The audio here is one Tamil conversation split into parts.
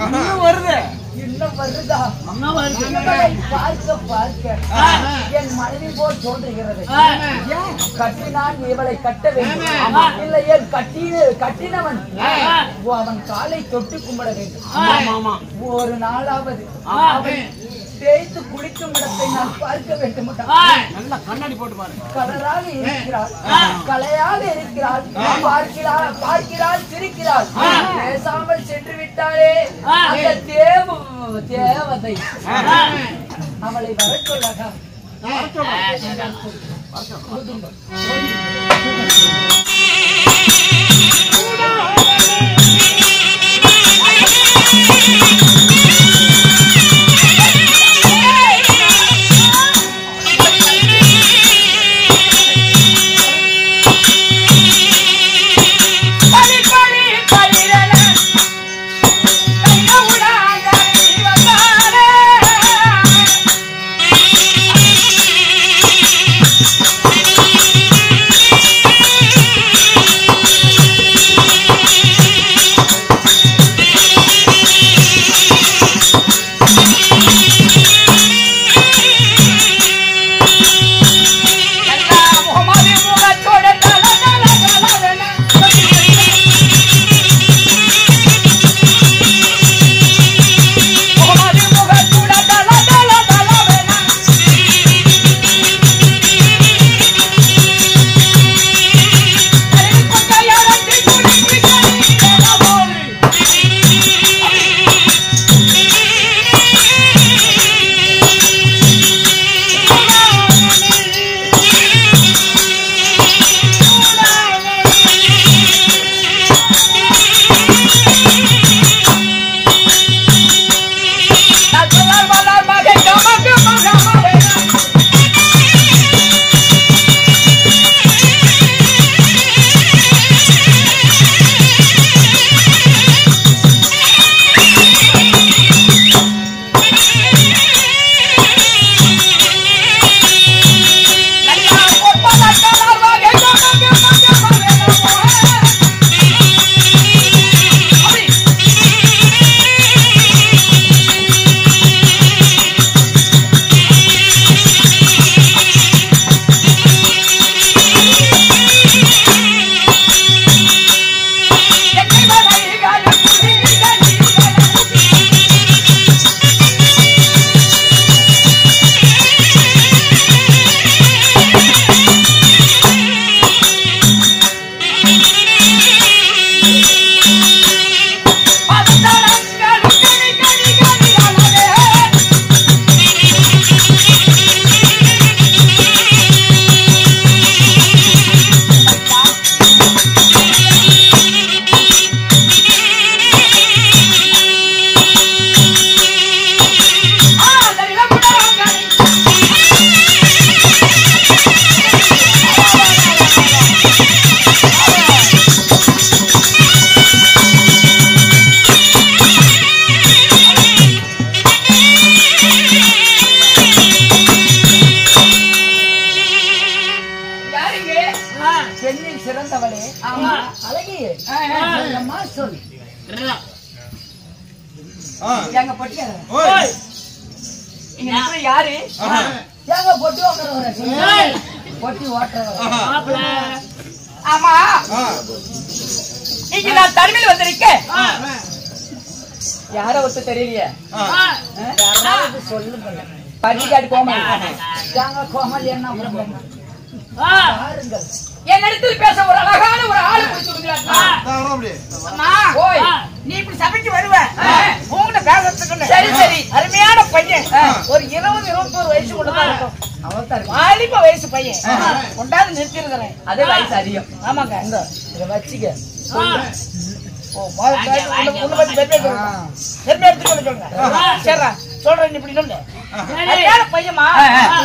இன்னும் வருது. இன்னும் வருதா? இன்னும் வருது. பார்க்க பார்க்க என் மனைவி போல் தோன்றுகிறது. கட்டினான் இவளை கட்ட வேண்டும். இல்லை என் கட்டினவன் அவன் காலை தொட்டு கும்பிட வேண்டும். ஒரு நாளாவது தேய்த்து குளிக்கும் இடத்தை நான் பார்க்க வேண்டும். நல்லா கண்ணாடி போட்டு பாருங்க. கலராக இருக்கிறாள், கலையாக இருக்கிறாள், பார்க்கிறாள், சிரிக்கிறாள். பேசாமல் சென்று விட்டாரே அந்த தேவதை. அவளை வர சொல்லக. தனிமையில் வந்திருக்கேன். யார ஒத்து தெரியலையே சொல்லுங்க. பட்டிக்காடு கோமல் என்ன என் இடத்தில் பேச ஒரு அழகான ஒரு ஆளு நீ இப்படி சபைக்கு வருவ உங்ககிட்ட பேசுறதுக்கு. சரி சரி, அருமையான பையன். ஒரு 20-21 வயசு கொண்டுதான் இருக்கும். வாலிப வயசு பையன் கொண்டாந்து நிறுத்திருக்கிறேன். அதே வயசு அதிகம். ஆமாங்க, இதை வச்சுக்க. சொல்றேன் இப்படி சொல்லு. பையமா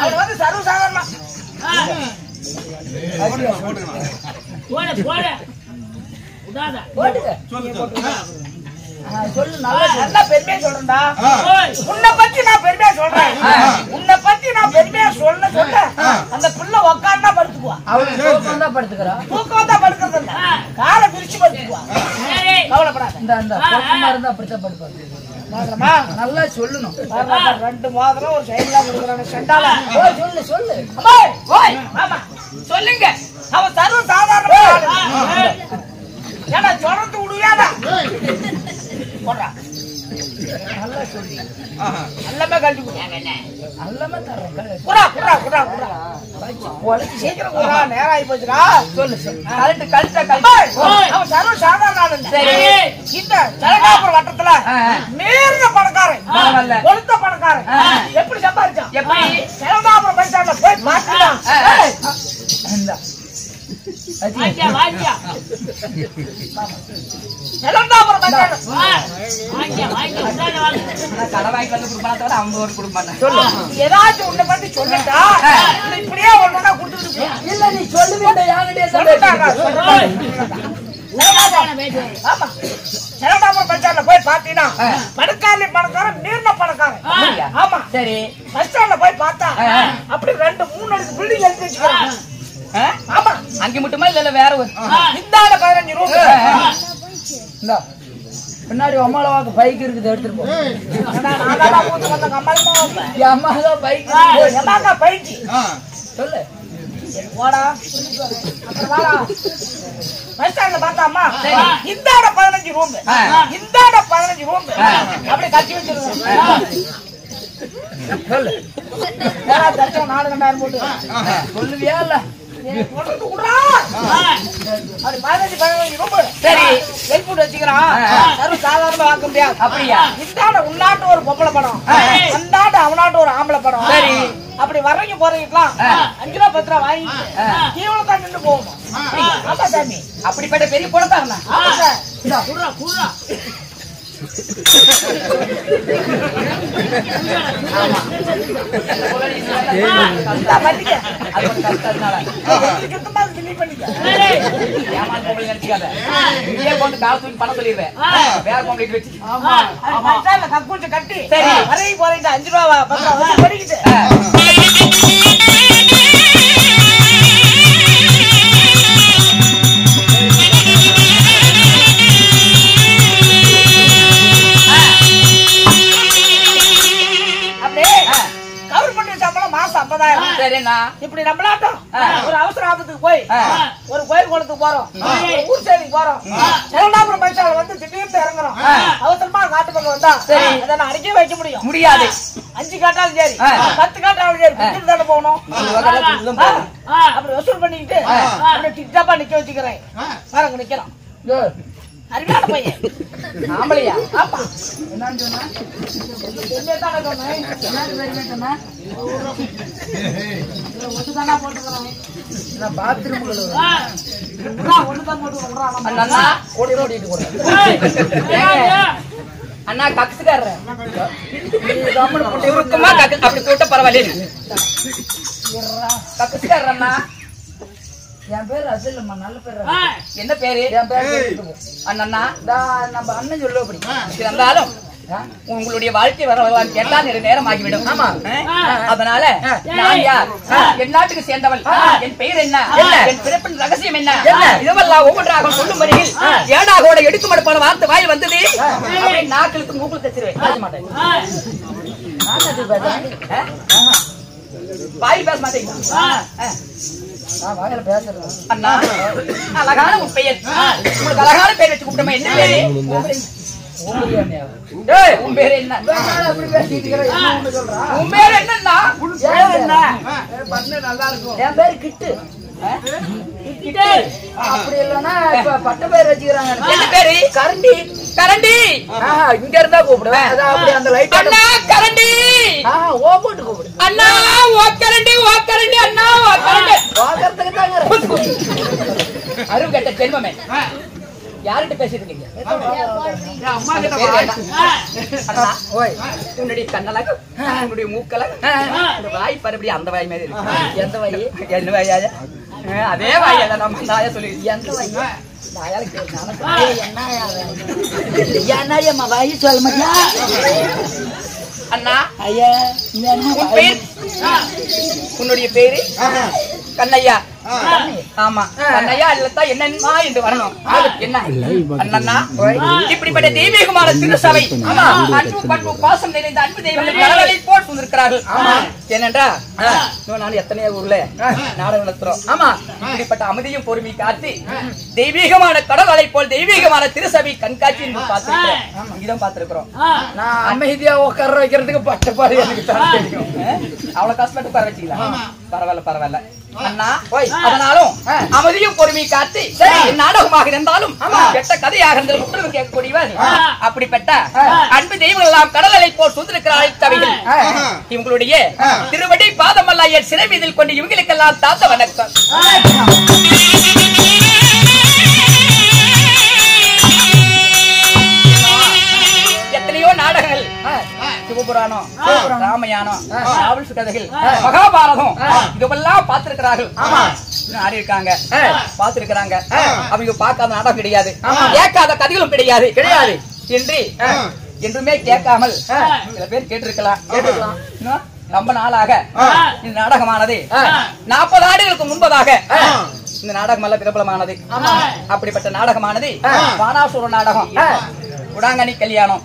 அவர் வந்து சர்வசாதாரணமா சொல்லு. நல்லா பெருமையா சொல்றேன்டா. உன்னை பத்தி நான் பெருமையா சொல்றேன். உன்னை பத்தி நான் பெருமையா சொல்ல அந்த பிள்ளை உக்காண்டா படுத்துக்குவா. அவரு தூக்கம் தான் படுத்துக்கிறா. தூக்கம் தான் படுக்கிறது இல்ல, காலை பிரிச்சு படுத்துக்குவா. கவலைப்படாத. இந்த பழக்கமா இருந்தா அப்படித்தான் படுப்பாங்க. பாக்கலாமா? நல்லா சொல்லணும். 2 மாதம் ஒரு சைடுல கொடுக்குறாங்க செண்டால. சொல்லு சொல்லு. அம்மா ஓய் ஆமா சொல்லுங்க. அவன் சர்வ சாதாரண ஆளு. ஏன்னா சொல்றது விடுவியாடா போடுறா. நல்லா சொல்லி எல்லாமே கழட்டி கொடுங்க. எல்லாமே தர்றேன். குடா குடா குடா குடா உடச்சு சீக்கிரம் குடா. நேரம் ஆகி போச்சுடா. சொல்லு சொல்லு. கழட்டு கழட்ட கழட்டு. அவன் சர்வ சாதாரண ஆளு. சரி இந்த ஜலகாபுரம் வட்டத்துல மீறின பணக்காரன், பரவாயில்ல. கொளுத்த பணக்காரன் எப்படி சம்பாதிச்சான்? எப்படி? ஜலகாபுரம் பஞ்சாயத்துல போய் மாட்டான். இந்தா. வாங்கியா வாங்கியா ஜலகாபுரம் பஞ்சாயத்து வாங்கியா வாங்கியா உடனே வாங்க. நான் கடை வாங்கி வந்து கொடுப்பான தவிர அவங்க ஒரு கொடுக்க மாட்டேன். சொல்லு. ஏதாச்சும் உன்னை பத்தி சொல்லிட்டா இல்ல இப்படியே ஒண்ணா கொடுத்துட்டு இல்ல நீ சொல்லுவேன். யாருடைய சொல்லிட்டாங்க. ஆமா ஜலகாபுரம் பஞ்சாயத்துல போய் பாத்தீங்கன்னா பணக்காரன் பணக்காரன் மீறின பணக்காரன். ஆமா சரி. பஸ் ஸ்டாண்ட்ல போய் பார்த்தா அப்படி 2-3 அடுக்கு பில்டிங் எழுதி வச்சுக்கிறாங்க. ஆமா அங்க மட்டுமா இல்ல வேற ஒரு இந்தாண்ட 15 ரூபா. இந்தா. பின்னாடி அம்மாவாக்கு பைக் இருக்குது எடுத்துட்டு போ. நான் கூத்து வந்த கம்மாளமா என் அம்மா தான் பைக். எமாக்கா பைக்கு சொல்லு. போடா அப்புறம் வாடா. பஸ் ஸ்டாண்ட்ல பார்த்தாமா இந்தாண்ட 15 ரூம் இந்தாண்ட 15 ரூம் அப்படி கட்டி வச்சிருக்கோம். சொல்லு. யாராவது தச்சோம் 4,000 போட்டு சொல்லுவியா இல்ல? சொல்றது விட்றா. அப்படி 15 ரூம் சரி. வெளிப்பூட்டு வச்சுக்கிறான். சர்வ சாதாரணமா வாங்க முடியாது. அப்படியா? இந்தாண்ட உன்னாட்டு ஒரு பொம்பளை படம், அந்தாண்ட அவனாட்டு ஒரு ஆம்பளை படம். சரி. அப்படி வர்றீங்க போறீங்கலாம் 5 ரூபா 10 ரூபா வாங்கிட்டு கீழே தான் நின்று போகணும். ஆமா சாமி. அப்படிப்பட்ட பெரிய பணக்காரனா? ஆமா சார். குடுறா குடுறா இந்த பண்ணிக்க. அது ஒரு கஷ்டத்தினால சுத்தமா delete பண்ணிக்க. ஏமாந்து பொம்பளை நினைச்சுக்காத. இங்கே கொண்டு காசு தூக்கி பணம் சொல்லிடுவேன். வேற பொம்பளை வச்சு. ஆமா. அது பஸ் ஸ்டாண்ட்ல கக்கூச்சு கட்டி சரி. வரைக்கும் போறீங்க 5 ரூபா 10 ரூபா வந்து படிக்கிட்டு மாசம் 50,000. சரிண்ணா. இப்படி நம்மளாட்டம் ஒரு அவசர ஆபத்துக்கு போய் ஒரு கோயில் குளத்துக்கு போறோம், ஊர் சேவைக்கு போறோம், ஜலகாபுரம் பஞ்சால வந்து திடீர்னு இறங்குறோம். அவசரமா காட்டு பக்கம் வந்தா அதை நான் அடிக்கவே வைக்க முடியும் முடியாது. 5 காட்டாலும் சரி 10 காட்டாலும் சரி குடுத்துட்டு தானே போகணும். அப்படி வசூல் பண்ணிக்கிட்டு அப்படி டிக்டாப்பா நிக்க வச்சுக்கிறேன். பாருங்க நிக்கலாம். அருமையான பையன். ஆம்பளையா? ஆமா. என்னன்னு சொன்னா? என்னதான சொன்னேன்? என்னன்னு சொன்னா? ஒண்ணுதானா போட்டுக்கிறேன். நான் பாத்ரூம் ஒண்ணுதான் போட்டுக்கிறேன். அண்ணா ஓடி ஓடிட்டு அண்ணா கக்ஸுக்காரர் சுருக்கமா அப்படி போட்ட பரவாயில்ல. கக்ஸுக்காரர் அண்ணா. என் பேரு அசல்லம்மா. நல்ல பேரு. என்ன பேரு? என் பேரு அண்ணா. நம்ம அண்ணன் சொல்ல அப்படி இருந்தாலும் உங்களுடைய வாழ்க்கை வரலாம் கேட்டா நேரம் ஆகிவிடும். ஆமா. அதனால நான் யார், என் நாட்டுக்கு சேர்ந்தவள், என் பெயர் என்ன, என் பிறப்பின் ரகசியம் என்ன, இதுவெல்லாம் ஒவ்வொன்றாக சொல்லும் வரையில் ஏடாகோட எடுத்து மடுப்பான வார்த்தை வாயில் வந்தது நாக்களுக்கு மூக்குள் தச்சிருவேன். பேச மாட்டேன். வாயில் பேச மாட்டேங்க. வாயில பேசுறேன். அண்ணா அழகான உன் பெயர், உங்களுக்கு அழகான பெயர் வச்சு கூப்பிட்டோமா? என்ன பேரு? உன் பேரு என்ன? உன் பேரு என்னன்னா? நல்லா இருக்கும். என் பேரு கிட்டு. அப்படி இல்லன்னா இப்ப பட்ட பேர் வச்சுக்கிறாங்க. என்ன பேரு? கரண்டி. கரண்டி இங்க இருந்தா கூப்பிடுவேன். அந்த லைட் அண்ணா கரண்டி. ஓ போட்டு கூப்பிடு. அண்ணா ஓ கரண்டி ஓ கரண்டி அண்ணா ஓ கரண்டி. வாக்கறதுக்கு தாங்க. அருவு கேட்ட செல்வமே யார்கிட்ட பேசிட்டு இருக்கீங்க? அம்மா கிட்ட. உன்னுடைய கண்ணழகு, உன்னுடைய மூக்கழகு, இந்த வாய் பரபடி அந்த வாய் மாதிரி இருக்கு. எந்த வாய்? என்ன வாயா? அதே வாயா நம்ம நாயா சொல்லி. எந்த வாய்? என்னம்மா வாய் சொல்ல மாட்டியா? அண்ணா ஐயா உன் பேர்? உன்னுடைய பேரு கண்ணையா. ஆமா அண்ணையா இல்லத்தா என்னன்னா என்று வரணும் என்ன அண்ணா இப்படிப்பட்ட தெய்வீகமான திருசபை அன்பு பண்பு பாசம் நிறைந்த அன்பு தெய்வங்கள் கடலை போல் வந்திருக்கிறார்கள் ஏனென்றா நானும் எத்தனையோ ஊர்ல நாடகம் நடத்துறோம் ஆமா இப்படிப்பட்ட அமைதியும் பொறுமை காத்து தெய்வீகமான கடலை போல் தெய்வீகமான திருசபை கண்காட்சி என்று பார்த்திருக்கிறேன் இங்கதான் பார்த்திருக்கிறோம் நான் அமைதியா உட்கார வைக்கிறதுக்கு பட்டப்பாடு எனக்கு தான் தெரியும் அவ்வளவு கஷ்டப்பட்டு உட்கார வச்சுக்கலாம் பரவாயில்ல அண்ணா அதனாலும் அமைதியும் பொறுமை காத்து நாடகமாக இருந்தாலும் கெட்ட கதையாக இருந்தாலும் முற்றிலும் கேட்கக்கூடியவர் அப்படிப்பட்ட அன்பு தெய்வங்கள் எல்லாம் கடலை போல் சுந்திருக்கிறார்கள் தவிகள் இவங்களுடைய திருவடி பாதமல்ல என் சிறை மீதில் கொண்டு இவங்களுக்கெல்லாம் தாத்த வணக்கம் எத்தனையோ நாடகங்கள் சிவபுராணம் ராமாயணம் கதைகள் மகாபாரதம் இதெல்லாம் பார்த்திருக்கிறார்கள் இருக்காங்க பார்த்திருக்கிறாங்க அவங்க பார்க்காத நாடகம் கிடையாது கேட்காத கதைகளும் கிடையாது என்று என்றுமே கேட்காமல் சில பேர் கேட்டிருக்கலாம் ரொம்ப நாளாக இந்த நாடகமானது 40 ஆண்டுகளுக்கு முன்பதாக இந்த நாடகம் எல்லாம் பிரபலமானது அப்படிப்பட்ட நாடகமானது வானாசுர நாடகம் உடாங்கனி கல்யாணம்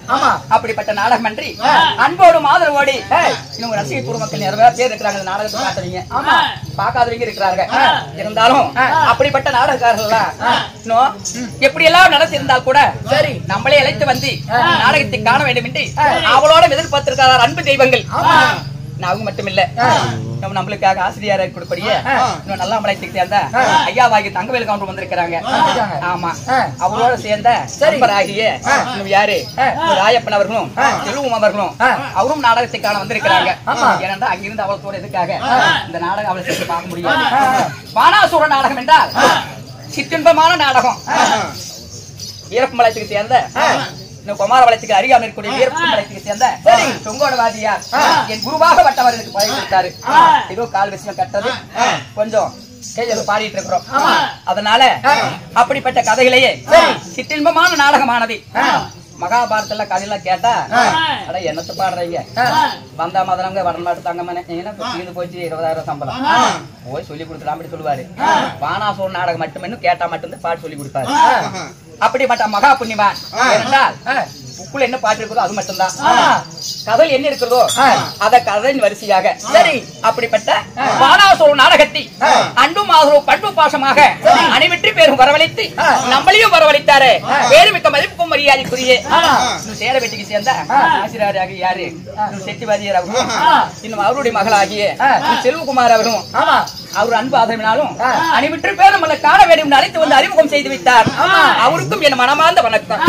அப்படிப்பட்ட நாடகம் அன்றி அன்போடும் ஆதரவோடு இவங்க ரசிகை குடும்பத்தில் நிறைய பேர் இருக்கிறாங்க நாடகத்தை பார்த்தவங்க பார்க்காதவங்க இருக்கிறாங்க இருந்தாலும் அப்படிப்பட்ட நாடகக்காரர்கள் எப்படி எல்லாம் நடத்திருந்தால் கூட சரி நம்மளே அழைத்து வந்து நாடகத்தை காண வேண்டும் என்று அவளோட எதிர்பார்த்திருக்கிறார் அன்பு தெய்வங்கள் அவங்க மட்டும் இல்ல நம்மளுக்காக ஆசிரியராக இருக்கக்கூடிய நல்லா மலைத்துக்கு சேர்ந்த ஐயாவாகி தங்கவேல் கவுண்டர் வந்திருக்கிறாங்க ஆமா அவரோட சேர்ந்த நண்பராகிய யாரு ராயப்பன் அவர்களும் செல்வம் அவர்களும் அவரும் நாடகத்தை காண வந்திருக்கிறாங்க ஏனென்றா அங்கிருந்து அவளத்தோட எதுக்காக இந்த நாடகம் அவளை சேர்த்து பார்க்க முடியும் வானாசுர நாடகம் என்றால் சிற்றின்பமான நாடகம் வீரப்பமலைத்துக்கு சேர்ந்த குமாரபாளையத்துக்கு அருகாமல் இருக்கக்கூடிய வீரப்பமலைத்துக்கு சேர்ந்த தொங்கோடவாதியார் என் குருவாக வட்டவர் எனக்கு பழகி கொடுத்தாரு ஏதோ கால் விஷயம் கட்டது கொஞ்சம் பாடிட்டு இருக்கிறோம் அதனால அப்படிப்பட்ட கதைகளையே சிற்றின்பமான நாடகமானது மகாபாரதத்துல கதையெல்லாம் கேட்டா அட என்னத்தை பாடுறீங்க வந்தா மதனங்க வடநாட்டு தங்கமனே தீர்ந்து போச்சு 20,000 சம்பளம் போய் சொல்லி கொடுத்துடா அப்படி சொல்லுவாரு வானாசூர் நாடகம் மட்டுமே கேட்டா மட்டும்தான் பாட்டு சொல்லி கொடுப்பாரு அப்படிப்பட்ட மகா புண்ணியவான் என்றால் புக்குல என்ன பாட்டு இருக்கிறதோ அது மட்டும்தான் கதை என்ன இருக்கிறதோ அத கதையின் வரிசையாக சரி அப்படிப்பட்ட வானாசுர நாடகத்தை அன்பும் ஆதரவு பண்பு பாசமாக அனைவற்றி பேரும் வரவழைத்து நம்மளையும் வரவழைத்தாரு பேருமிக்க மதிப்புக்கும் மரியாதைக்குரிய சேர வெட்டிக்கு சேர்ந்த ஆசிரியராக யாரு செட்டிவாதியர் அவரும் இன்னும் அவருடைய மகளாகிய செல்வகுமார் அவரும் அவர் அன்பு ஆதரவினாலும் அனைவற்று பேரும் காண வேண்டும் அழைத்து வந்து அறிமுகம் செய்து வைத்தார் அவருக்கும் என் மனமார்ந்த வணக்கம்